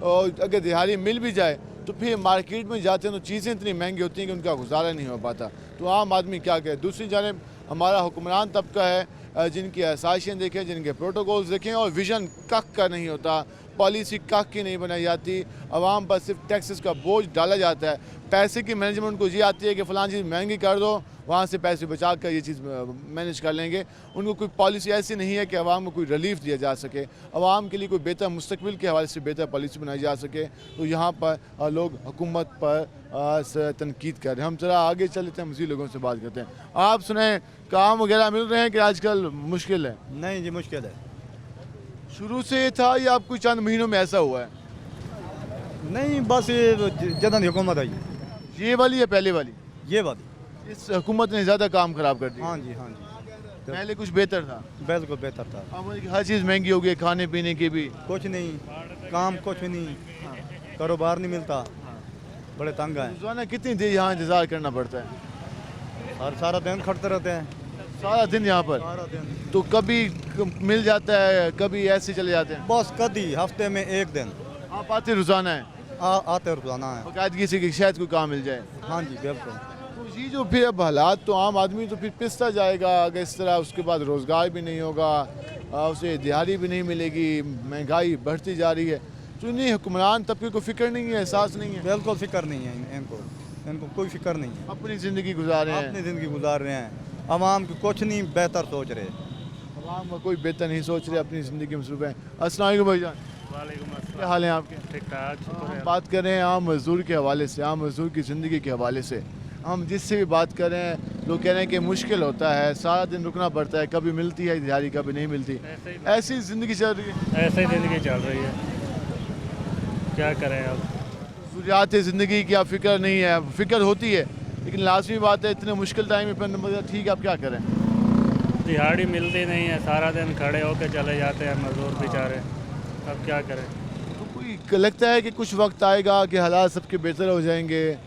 A: और अगर दिहाड़ी मिल भी जाए तो फिर मार्केट में जाते हैं तो चीज़ें इतनी महंगी होती हैं कि उनका गुजारा नहीं हो पाता। तो आम आदमी क्या करे। दूसरी जानिब हमारा हुक्मरान तबका है जिनकी आसाइशें देखें, जिनके प्रोटोकॉल्स देखें, और विज़न कख का नहीं होता, पॉलिसी कख की नहीं बनाई जाती। आवाम पर सिर्फ टैक्सेस का बोझ डाला जाता है। पैसे की मैनेजमेंट उनको ये आती है कि फ़लाँ चीज़ महंगी कर दो, वहाँ से पैसे बचा कर ये चीज़ मैनेज कर लेंगे। उनको कोई पॉलिसी ऐसी नहीं है कि आवाम को कोई रिलीफ दिया जा सके, आवाम के लिए कोई बेहतर मुस्तकबिल के हवाले से बेहतर पॉलिसी बनाई जा सके। तो यहाँ पर लोग हुकूमत पर तनकीद कर रहे हैं। हम ज़रा आगे चल लेते हैं, मज़ीद लोगों से बात करते हैं। आप सुनाएं, काम वगैरह मिल रहे हैं कि आजकल मुश्किल है?
H: नहीं जी, मुश्किल है।
A: शुरू से ये था या आपको चंद महीनों में ऐसा हुआ है?
H: नहीं, बस ये जदन हुकूमत आई,
A: ये वाली या पहले वाली?
H: ये बात।
A: इस हुकूमत ने ज़्यादा काम ख़राब कर दिया।
H: हाँ जी, हाँ जी।
A: पहले कुछ बेहतर था?
H: बिल्कुल बेहतर था।
A: अब हर चीज़ महंगी हो गई, खाने पीने की भी।
H: कुछ नहीं, काम कुछ नहीं, कारोबार नहीं मिलता, बड़े तंग हैं।
A: रोज़ाना कितनी देर यहाँ इंतज़ार करना पड़ता है?
H: और सारा दिन खड़ते रहते हैं,
A: सारा दिन यहाँ पर?
H: सारा दिन।
A: तो कभी मिल जाता है, कभी ऐसे चले जाते हैं?
H: बस कभी हफ्ते में एक दिन
A: आप आते रोज़ाना है?
H: आते रोजाना है।
A: बाकायदगी से कि शायद कोई काम मिल जाए।
H: हाँ जी, बिल्कुल।
A: तो ये जो फिर अब हालात, तो आम आदमी तो फिर पिसता जाएगा अगर इस तरह। उसके बाद रोज़गार भी नहीं होगा, उसे दिहाड़ी भी नहीं मिलेगी, महंगाई बढ़ती जा रही है। तो इन्हें हुक्मरान तबके को फ़िक्र नहीं है, एहसास नहीं है?
H: बिल्कुल फ़िक्र नहीं है इनको कोई फ़िक्र नहीं है।
A: अपनी ज़िंदगी गुजार रहे हैं।
H: अपनी ज़िंदगी गुजार रहे हैं। आवाम की कुछ नहीं बेहतर सोच रहे,
A: आवाम का कोई बेहतर नहीं सोच रहे, अपनी ज़िंदगी में मसरूफ़ है। अस्सलाम वालेकुम भाईजान, क्या हाल है आपके?
K: ठीक ठाक।
A: हम बात कर रहे हैं आम मज़दूर के हवाले से, आम मज़दूर की ज़िंदगी के हवाले से। हम जिससे भी बात कर रहे हैं लोग कह रहे हैं कि मुश्किल होता है, सारा दिन रुकना पड़ता है, कभी मिलती है दिहाड़ी कभी नहीं मिलती। ऐसी ज़िंदगी चल रही है।
K: ऐसे ही ज़िंदगी चल रही है, क्या करें अब।
A: ज़रूरियात ज़िंदगी की आप फ़िक्र नहीं है, फ़िक्र होती है, लेकिन लाजमी बात है इतने मुश्किल टाइम में ठीक है, आप क्या करें?
K: दिहाड़ी मिलती नहीं है, सारा दिन खड़े होकर चले जाते हैं मजदूर बेचारे, अब क्या करें।
A: तो कोई लगता है कि कुछ वक्त आएगा कि हालात सबके बेहतर हो जाएंगे,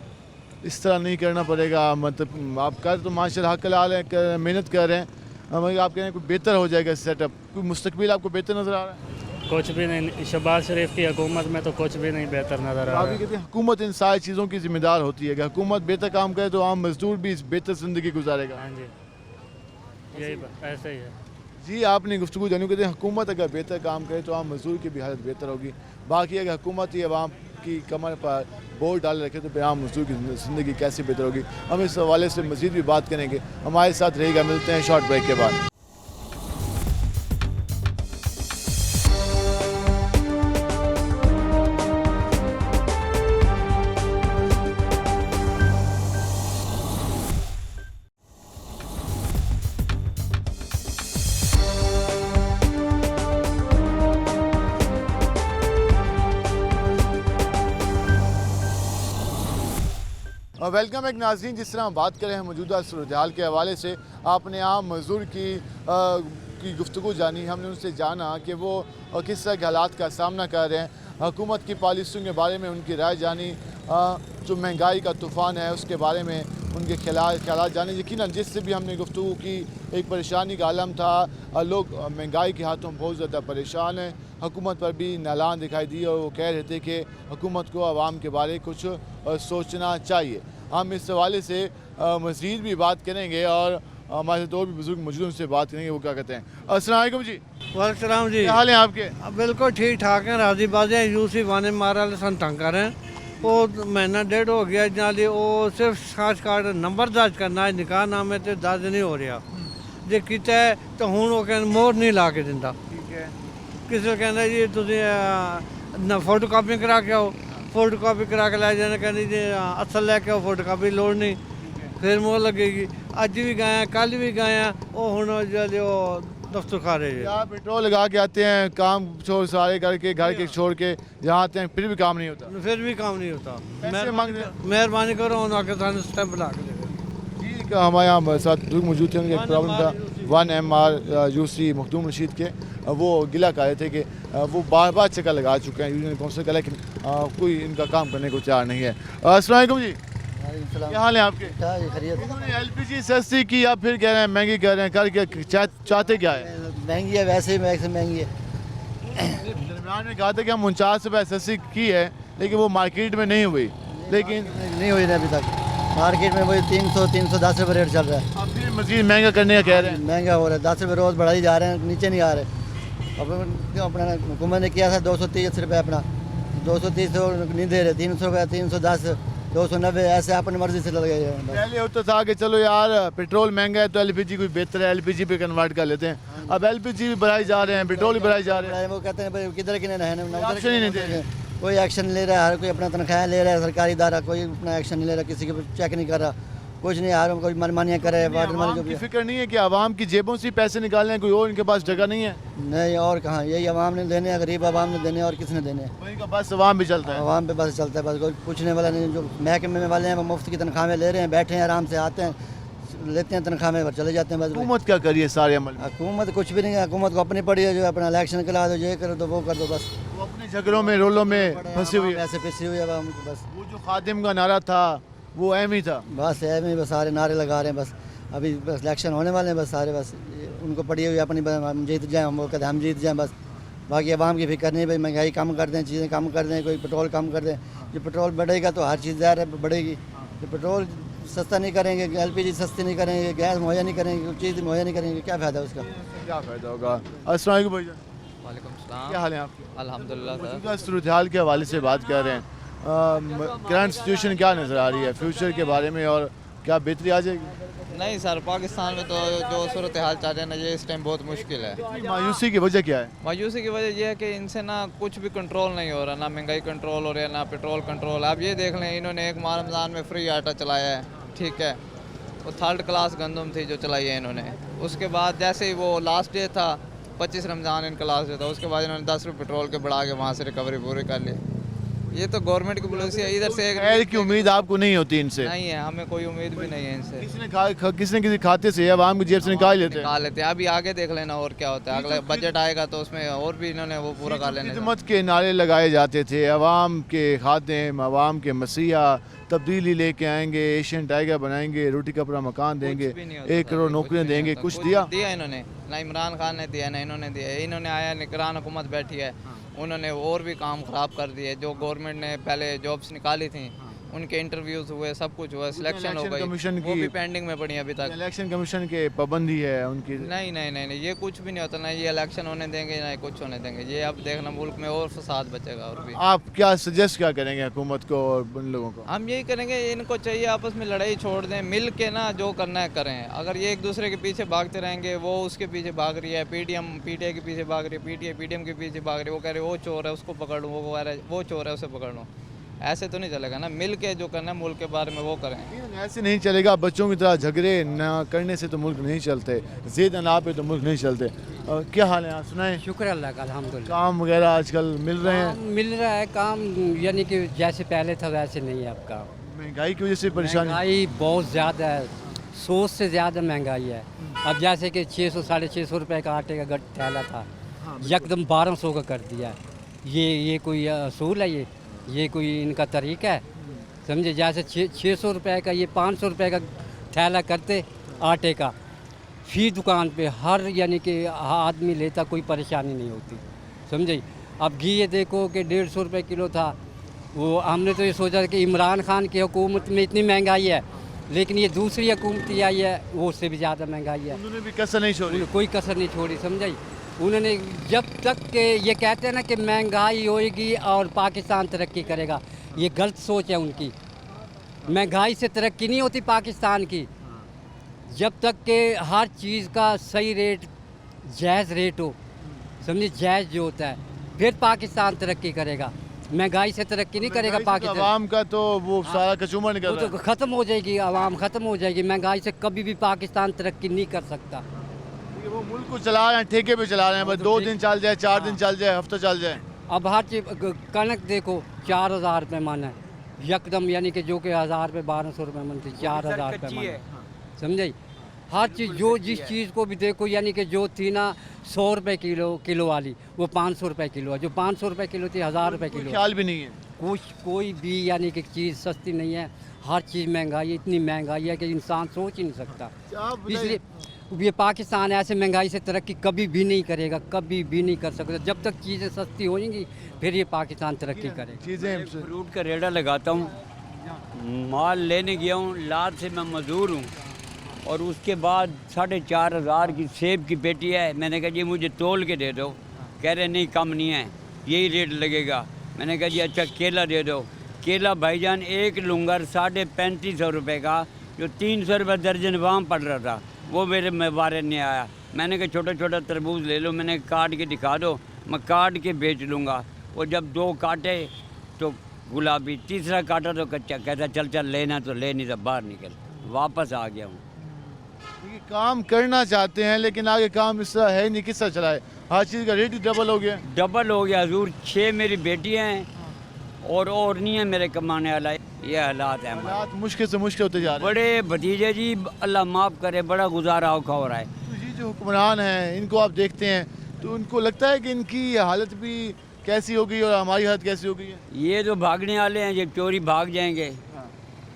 A: इस तरह नहीं करना पड़ेगा? मतलब आप कर तो माशाल्लाह हक हलाल है, मेहनत कर रहे हैं, मगर आप कह रहे हैं कोई बेहतर हो जाएगा सेटअप, कोई मुस्तकबिल आपको बेहतर नज़र आ रहा है?
K: कुछ भी नहीं, शहबाज शरीफ की हुकूमत में तो कुछ भी नहीं बेहतर नज़र आ रहा है।
A: कहते हैं हुकूमत इन सारी चीज़ों की जिम्मेदार होती है कि हुकूमत बेहतर काम करे तो आम मजदूर भी बेहतर ज़िंदगी गुजारेगा।
K: हाँ जी, यही ऐसे ही है
A: जी। आपने गुफ्तगू जानी, कहते हैं हुकूमत अगर बेहतर काम करे तो आम मजदूर की भी हालत बेहतर होगी। बाकी अगर हुकूमत ही आवाम की कमर पर बोझ डाल रखे तो फिर आम मजदूर की ज़िंदगी कैसे बेहतर होगी? हम इस हवाले से मज़ीद भी बात करेंगे, हमारे साथ रहेगा। मिलते हैं शॉर्ट ब्रेक के बाद। वेलकम एक नाज़रीन, जिस तरह हम बात करें हैं मौजूदा सूरत हाल के हवाले से, आपने आम मज़दूर की गुफ्तगू जानी। हमने उनसे जाना कि वो किस तरह के हालात का सामना कर रहे हैं। हुकूमत की पॉलिसियों के बारे में उनकी राय जानी, जो महंगाई का तूफ़ान है उसके बारे में उनके ख्यालात जाने। यकीनन जिससे भी हमने गुफ्तगू की एक परेशानी का आलम था, लोग महंगाई के हाथों बहुत ज़्यादा परेशान हैं। हुकूमत पर भी नालान दिखाई दी और वो कह रहे थे कि हुकूमत को आवाम के बारे कुछ सोचना चाहिए। हम इस हवाले से मज़ीद भी बात करेंगे और हमारे दो भी बुजुर्ग मौजूद उनसे बात करेंगे, वो क्या कहते हैं। अस्सलाम वालेकुम जी।
L: वालेकुम जी।
A: क्या हाल है आपके?
L: बिल्कुल ठीक ठाक है, राजी बाजी है। यूसी वाने मारा सन तंग कर रहे हैं। वो महीना डेढ़ हो गया नाली, वो सिर्फ खास कार्ड नंबर दर्ज करना है, निकाह नामे तो दर्ज नहीं हो रहा। जे किता है तो हूँ वो कहते मोहर नहीं ला के दिंदा। किसी कहना जी तुम ना फोटो कापी करा के आओ, फोटो कापी करा के लै जाने, कहनी जी असल लैके आओ, फोटो कापी लोड़ नहीं, फिर मोहर लगेगी। अज भी गए कल भी गए, वो हूँ जो दफ्तर खा रहे हैं।
A: आप पेट्रोल लगा के आते हैं, काम छोड़ सारे करके घर के छोड़ के जहाँ आते हैं, फिर भी काम नहीं होता।
L: फिर भी काम नहीं होता।
A: पैसे मांगते हैं।
L: मेहरबानी करो उन्होंने थाने स्टैंप ला के
A: ठीक है। हमारे यहाँ साथ लोग मौजूद थे, उनका एक प्रॉब्लम था 1MR यूसी मखदूम रशीद के। वो गिला कर रहे थे कि वो बार बार चक्कर लगा चुके हैं यूनियन काउंसिल का, लेकिन कोई इनका काम करने को तैयार नहीं है। अस्सलाम वालेकुम जी। क्या हाल है आपके? उन्होंने LPG सस्ती की या फिर कह रहे हैं महंगी कर रहे हैं, करके चाहते क्या है?
I: महंगी है, वैसे ही महंगी है।
A: दरमियान में कहा था कि हम 49 रुपये सस्ती की है, लेकिन वो मार्केट में नहीं हुई, लेकिन
I: नहीं हुई अभी तक। मार्केट में वही 300-310 रुपये रेट चल रहा है।
A: अब फिर मजीद महंगा करने का कह रहे हैं।
I: महंगा हो रहा है, 10 रुपये रोज़ बढ़ाई जा रहे हैं, नीचे नहीं आ रहे। अब अपना हुकूमत ने किया था 230 रुपये, अपना 230 तो नहीं दे रहे, 300 रुपये, 310, 290 ऐसे अपनी मर्जी से लग गए हैं।
A: पहले होता था कि चलो यार पेट्रोल महंगा है तो LPG कोई बेहतर है, LPG पे कन्वर्ट कर लेते हैं। अब LPG भी बढ़ाई जा रहे हैं, पेट्रोल भी बढ़ाई जा रहे हैं।
I: वो कहते हैं भाई किधर के नहीं है,
A: एक्शन ही नहीं दे रहे।
I: कोई एक्शन ले रहा है, हर कोई अपना तनख्वाह ले रहा है, सरकारी इदारा कोई अपना एक्शन नहीं ले रहा, किसी को चेक नहीं कर रहा, कुछ नहीं। यार कोई मनमानियाँ करे, वाटर
A: आवाम की फिक्र नहीं है कि आवाम की जेबों से पैसे निकालने, कोई और इनके पास जगह नहीं है।
I: नहीं, और कहाँ, यही आवाम ने देने हैं, गरीब आवाम ने देने, और किसने देने हैं?
A: वहीं का बस आवाम भी चलता है,
I: आवाम पे बस चलता है, बस कोई पूछने वाला नहीं। जो महकमे वाले हैं वो मुफ्त की तनख्वाह में ले रहे हैं, बैठे हैं आराम से, आते हैं लेते हैं तनख्वाह में, चले जाते हैं। बस
A: हुकूमत क्या करिए सारे अमल में?
I: हुकूमत कुछ भी नहीं है, हुकूमत को अपनी पड़ी है, जो अपना इलेक्शन करा दो, ये कर दो, वो कर दो, बस
A: वो अपने झगड़ों में रोलों में फंसी हुई है।
I: ऐसे पिसी हुई है हमको। बस
A: वो जो खादिम का नारा था वो अहम ही था।
I: बस अहम ही, बस सारे नारे लगा रहे हैं। बस अभी बस इलेक्शन होने वाले हैं, बस सारे बस उनको पड़ी हुई अपनी, हम जीत जाएँ, हम वो कहते हैं हम जीत जाएँ। बस बाकी आवाम की फिक्र नहीं, भाई महंगाई कम कर दें, चीज़ें कम कर दें, कोई पेट्रोल कम कर दें। जो पेट्रोल बढ़ेगा तो हर चीज़ ज़्यादा बढ़ेगी। जो पेट्रोल सस्ता नहीं करेंगे, LPG सस्ती नहीं करेंगे, गैस मुहैया नहीं करेंगे, कोई चीज़ मुहैया नहीं करेंगे, क्या फ़ायदा उसका?
A: क्या फ़ायदा होगा? अस्सलाम वालेकुम भाईजान।
G: वालेकुम सलाम।
A: क्या हाल है आपके?
G: अल्हम्दुलिल्लाह सर।
A: मौजूदा सूरत हाल के हवाले से बात कर रहे हैं। करंट सिचुएशन क्या नज़र आ रही है फ्यूचर के बारे में, और क्या बेहतरी आ जाएगी?
G: नहीं सर, पाकिस्तान में तो जो सूरत हाल चल रहा है ना, ये इस टाइम बहुत मुश्किल है।
A: मायूसी की वजह क्या है?
G: मायूसी की वजह यह है कि इनसे ना कुछ भी कंट्रोल नहीं हो रहा, ना महंगाई कंट्रोल हो रही है, ना पेट्रोल कंट्रोल। आप ये देख लें, इन्होंने एक माह रमज़ान में फ्री आटा चलाया है, ठीक है, वो 3rd क्लास गंदम थी जो चलाई है इन्होंने। उसके बाद जैसे ही वो लास्ट डे था, 25 रमज़ान इनका लास्ट डे था, उसके बाद इन्होंने 10 रुपये पेट्रोल के बढ़ा के वहाँ से रिकवरी पूरी कर ली। ये तो गवर्नमेंट की पॉलिसी है। इधर से
A: खैर की उम्मीद आपको नहीं होती इनसे?
G: नहीं है, हमें कोई उम्मीद भी नहीं है इनसे।
A: किसने किसी खाते से आवाम की जेब से निकाल लेते
G: हैं। अभी आगे देख लेना और क्या होता है, अगला बजट आएगा तो उसमें और भी इन्होंने वो पूरा कर लेना।
A: खिदमत के नारे लगाए जाते थे, आवाम के खादिम, आवाम के मसीहा, तब्दीली लेके आएंगे, एशियन टाइगर बनाएंगे, रोटी कपड़ा मकान देंगे, 1 करोड़ नौकरियां देंगे, कुछ दिया
G: इन्होंने? ना इमरान खान ने दिया, ना इन्होंने दिया। इन्होंने आया, निगरान हुकूमत बैठी है, उन्होंने और भी काम ख़राब कर दिए। जो गवर्नमेंट ने पहले जॉब्स निकाली थी, उनके इंटरव्यूज़ हुए, सब कुछ हुआ, सिलेक्शन हो गई, वो भी पेंडिंग में पड़ी अभी तक।
A: इलेक्शन कमीशन के पाबंदी है उनकी?
G: नहीं नहीं नहीं नहीं, ये कुछ भी नहीं होता, ना ये इलेक्शन होने देंगे ना कुछ होने देंगे। ये अब देखना मुल्क में और फसाद बचेगा। और भी
A: आप क्या सजेस्ट क्या करेंगे हुकूमत को और उन लोगों को?
G: हम यही करेंगे, इनको चाहिए आपस में लड़ाई छोड़ दें, मिल के ना जो करना है करें। अगर ये एक दूसरे के पीछे भागते रहेंगे, वो उसके पीछे भाग रही है, PTM PTI के पीछे भाग रही है, PTI PTM के पीछे भाग रही है, वो कह रहे वो चोर है उसको पकड़ लूँ, वो कह रहे वो चोर है उसे पकड़ लूँ। ऐसे तो नहीं चलेगा ना, मिल के जो करना है मुल्क के बारे में वो करें।
A: ऐसे नहीं चलेगा, बच्चों की तरह झगड़े ना करने से तो मुल्क नहीं चलते, ज़िद ना पे तो मुल्क नहीं चलते। क्या हाल है, आप सुनाए?
M: शुक्र अल्लाह का, अल्हम्दुलिल्लाह।
A: काम वगैरह आजकल मिल रहे हैं?
M: मिल रहा है काम, यानी कि जैसे पहले था वैसे नहीं है अब काम।
A: महंगाई की वजह से परेशानी?
M: महंगाई बहुत ज़्यादा है, सोच से ज़्यादा महंगाई है। अब जैसे कि 600 साढ़े 600 रुपये का आटे का थैला था, यकदम 1200 का कर दिया है। ये कोई असूल है? ये कोई इनका तरीका है? समझे, जैसे 600 रुपये का ये 500 रुपये का थैला करते आटे का, फी दुकान पे हर यानी कि आदमी लेता, कोई परेशानी नहीं होती। समझे, अब घी ये देखो कि 150 रुपये किलो था। वो हमने तो ये सोचा कि इमरान खान की हुकूमत में इतनी महंगाई है, लेकिन ये दूसरी हुकूमत आई है वो उससे भी ज़्यादा महंगाई है।
A: उन्होंने भी कसर नहीं छोड़ी,
M: कोई कसर नहीं छोड़ी। समझाई, उन्होंने जब तक के ये कहते हैं ना कि महंगाई होएगी और पाकिस्तान तरक्की करेगा, ये गलत सोच है उनकी। महंगाई से तरक्की नहीं होती पाकिस्तान की। जब तक के हर चीज़ का सही रेट, जायज़ रेट हो, समझिए, जायज़ जो होता है, फिर पाकिस्तान तरक्की करेगा। महंगाई से तरक्की नहीं करेगा पाकिस्तान।
A: आवाम का तो वो सारा कचूमर निकल रहा है।
M: तो ख़त्म हो जाएगी, आवाम ख़त्म हो जाएगी। महंगाई से कभी भी पाकिस्तान तरक्की नहीं कर सकता।
A: वो मुल्क को चला रहे हैं, ठेके पे चला रहे हैं, बस 2 दिन चल जाए, 4 दिन चल जाए, हफ्ता चल जाए।
M: अब हर चीज़, कनक देखो 4000 रुपये मन है यकदम, यानी कि जो कि 1000 रुपये 1200 रुपये मन थी, 4000 रुपये मन है। समझे, हर चीज़, जो जिस चीज़ को भी देखो, यानी कि जो थी ना 100 रुपये किलो वाली, वो 500 रुपये किलो है। जो 500 रुपये किलो थी 1000 रुपये किलो।
A: ख्याल भी नहीं है
M: कोई भी यानी कि चीज़ सस्ती नहीं है। हर चीज़ महंगाई, इतनी महंगाई है कि इंसान सोच ही नहीं सकता। इसलिए ये पाकिस्तान ऐसे महंगाई से तरक्की कभी भी नहीं करेगा, कभी भी नहीं कर सकता। जब तक चीज़ें सस्ती होंगी फिर ये पाकिस्तान तरक्की करेगा।
A: चीज़ें
N: फ्रूट का रेड़ा लगाता हूँ, माल लेने गया हूँ, लाद से मैं मज़दूर हूँ, और उसके बाद 4500 की सेब की पेटी है। मैंने कहा जी मुझे तोल के दे दो, कह रहे नहीं कम नहीं है, यही रेट लगेगा। मैंने कहा जी अच्छा केला दे दो। केला भाईजान एक लूँगर 3550 रुपये का, जो 300 रुपये दर्जन वहाँ पड़ रहा था, वो मेरे बारे नहीं आया। मैंने कहा छोटा छोटा तरबूज ले लो, मैंने काट के दिखा दो, मैं काट के बेच लूँगा। वो जब 2 काटे तो गुलाबी, तीसरा काटा तो कच्चा। कहता चल लेना तो ले, नहीं तो बाहर निकल। वापस आ गया हूँ।
A: काम करना चाहते हैं लेकिन आगे काम इस तरह है नहीं, किस तरह चलाए? हर चीज़ का रेट ही डबल हो गया।
N: डबल हो गया हजूर। 6 मेरी बेटियाँ हैं और नहीं है मेरे कमाने वाला। ये हालात है,
A: हालात मुश्किल से मुश्किल होते जा रहे हैं।
N: बड़े भतीजे जी, अल्लाह माफ़ करे, बड़ा गुजारा औखा हो रहा है।
A: तो ये जो हुक्मरान हैं, इनको आप देखते हैं तो उनको लगता है कि इनकी हालत भी कैसी होगी और हमारी हालत कैसी हो गई है?
N: ये जो भागने वाले हैं, ये चोरी भाग जाएंगे।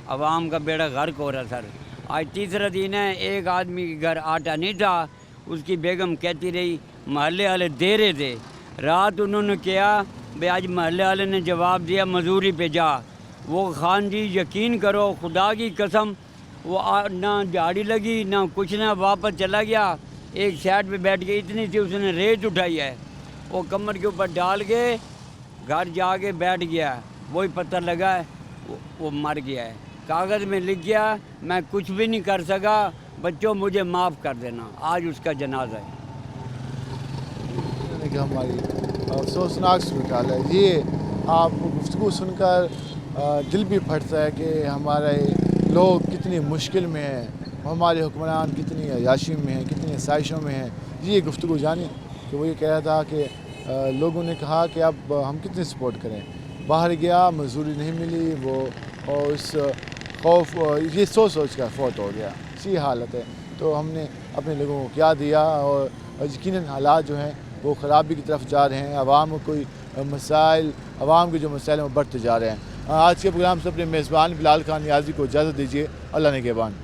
N: आवाम का बेड़ा गर्क हो रहा सर। आज तीसरा दिन है, एक आदमी के घर आटा नहीं था, उसकी बेगम कहती रही महल्ले वाले दे रहे थे। रात उन्होंने किया भाई, आज महल्ले वाले ने जवाब दिया मजदूरी पे जा। वो खान जी यकीन करो, खुदा की कसम, वो ना झाड़ी लगी ना कुछ, ना वापस चला गया। एक साइड पे बैठ के, इतनी सी उसने रेत उठाई है, वो कमर के ऊपर डाल के घर जाके बैठ गया। वही पता लगा है वो मर गया है। कागज़ में लिख गया, मैं कुछ भी नहीं कर सका, बच्चों मुझे माफ़ कर देना। आज उसका जनाजा है।
A: हमारी अफसोसनाक सूरत है ये। आपको गुफ्तगू सुनकर दिल भी फटता है कि हमारे लोग कितनी मुश्किल में हैं, हमारे हुक्मरान कितनी अयाशी में हैं, कितनी साजिशों में हैं। ये गुफ्तगू जाने कि वो ये कह रहा था कि लोगों ने कहा कि अब हम कितनी सपोर्ट करें। बाहर गया, मजदूरी नहीं मिली, वो और उस खौफ, ये सोच कर फौत हो गया। इसी हालत है। तो हमने अपने लोगों को क्या दिया, और यकीनन हालात जो हैं वो ख़राबी की तरफ जा रहे हैं। आवाम को कोई मसाइल, आवाम के जो मसाइल हैं वो बढ़ते जा रहे हैं। आज के प्रोग्राम से अपने मेज़बान बिलाल खान नियाज़ी को इजाज़त दीजिए। अल्लाह ने के बान।